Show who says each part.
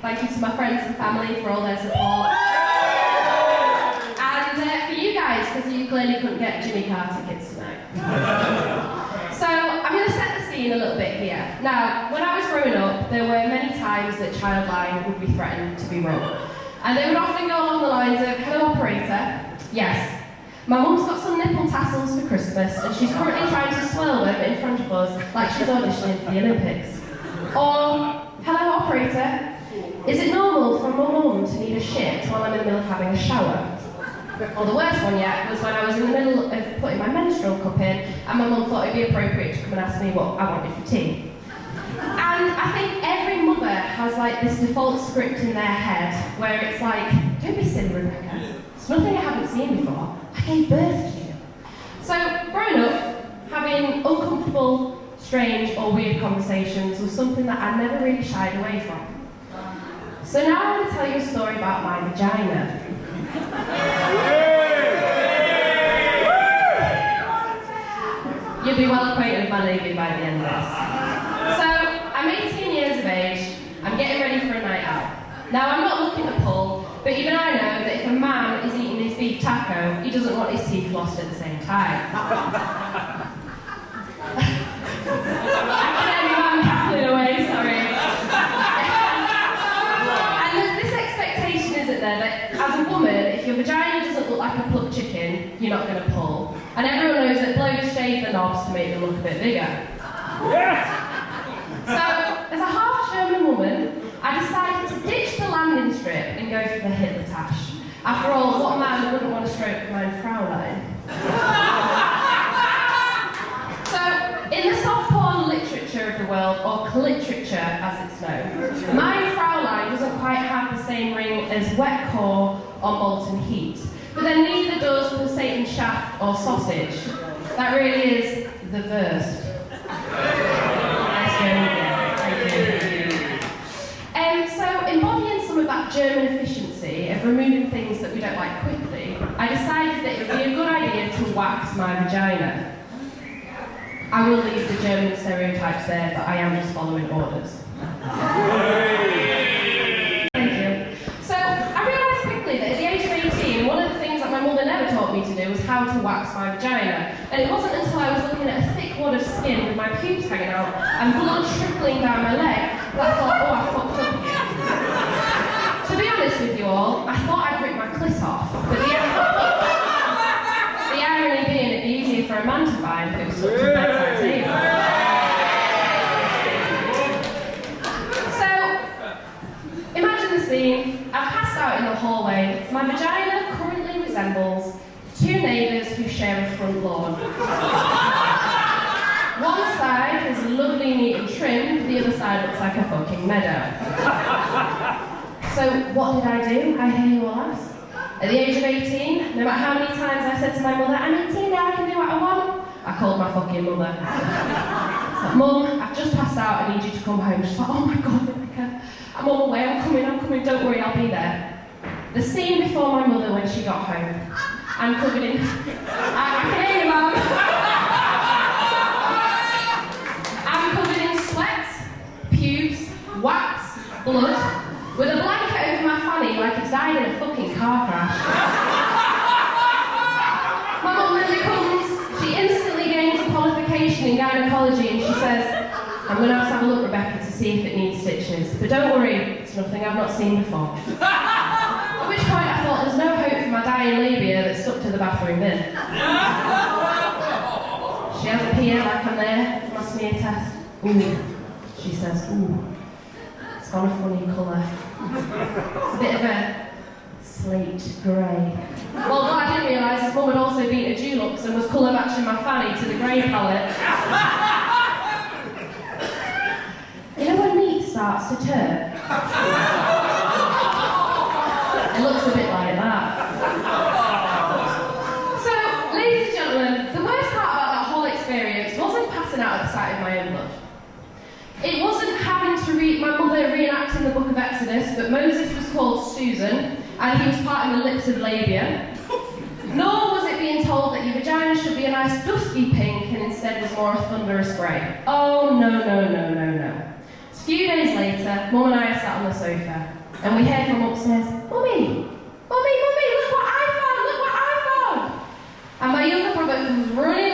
Speaker 1: Thank you to my friends and family for all their support. And for you guys, because you clearly couldn't get Jimmy Carr tickets tonight. So I'm going to set the scene a little bit here. Now, when I was growing up, there were many times that child line would be threatened to be rung. And they would often go along the lines of, "Hello operator, yes, my mum's got some nipple tassels for Christmas and she's currently trying to swirl them in front of us like she's auditioning for the Olympics." Or, "Hello operator, is it normal for my mum to need a shit while I'm in the middle of having a shower?" Or the worst one yet was when I was in the middle of putting my menstrual cup in and my mum thought it'd be appropriate to come and ask me what I wanted for tea. And I think every mother has like this default script in their head where it's like, "Don't be silly, Rebecca. It's nothing I haven't seen before. I gave birth to you." So, growing up, having uncomfortable, strange or weird conversations was something that I never really shied away from. So now I'm going to tell you a story about my vagina. You'll be well acquainted with my labia by the end of this. So, I'm 18 years of age, I'm getting ready for a night out. Now, I'm not looking to pull, but even I know that if a man is eating his beef taco, he doesn't want his teeth lost at the same time. I can hear my man cackling away, sorry. And there's this expectation, isn't there, that as a woman, if your vagina doesn't look like a plucked chicken, you're not going to pull. And everyone knows that blokes shave the knobs to make them look a bit bigger. Yeah. So, as a half-German woman, I decided to ditch the landing strip and go for the Hitler tash. After all, what man wouldn't want to stroke mein Fraulein? So, in the soft porn literature of the world, or cliterature as it's known, mein Fraulein doesn't quite have the same ring as wet core or molten heat. But then neither does the Satan shaft or sausage. That really is the verse. Nice journey again. Thank you. So, embodying some of that German efficiency of removing things that we don't like quickly, I decided that it would be a good idea to wax my vagina. I will leave the German stereotypes there, but I am just following orders. Thank you. So, I realised quickly that at the age of 18, one of the things that my mother never taught me to do was how to wax my vagina. And it wasn't until I was looking at a thick wad of skin with my pubes hanging out and blood trickling down my leg that I thought, oh, I fucked up here. To be honest with you all, I thought I'd rip my clit off, but the irony being it'd be easier for a man to find if it was such a bedside table. So, imagine the scene. I've passed out in the hallway. My vagina currently resembles two neighbours who share a front lawn. One side is lovely, neat and trimmed, the other side looks like a fucking meadow. So what did I do, I hear you all ask? At the age of 18, no matter how many times I said to my mother, "I'm 18 now, I can do what I want," I called my fucking mother. It's like, "Mum, I've just passed out, I need you to come home." She's like, "Oh my God, Rebecca, I'm on the way, I'm coming, don't worry, I'll be there." The scene before my mother when she got home. I'm covered in... I can hear you, Mum. I'm covered in sweat, pubes, wax, blood, with a blanket over my fanny like it's died in a fucking car crash. My mum then becomes... She instantly gains a qualification in gynecology and she says, "I'm going to have a look, Rebecca, to see if it needs stitches. But don't worry, it's nothing I've not seen before." At which point I thought, there's no hope for my dying labia that's stuck to the bathroom bin. She has a PA like I'm there for my smear test. Ooh. She says, "Ooh, it's got a funny colour. It's a bit of a slate grey." Well, what I didn't realise is Mum had also been at Dulux and was colour matching my fanny to the grey palette. You know when meat starts to turn? It looks a bit like that. So, ladies and gentlemen, the worst part about that whole experience wasn't passing out at the sight of my own blood. It wasn't having to read my mother reenacting the book of Exodus, but Moses was called Susan, and he was parting the lips of labia. Nor was it being told that your vagina should be a nice dusky pink and instead was more a thunderous grey. Oh, no. A few days later, Mum and I are sat on the sofa. and we heard from upstairs, Mummy, Mummy, Mummy, look what I found, look what I found. And my younger brother comes running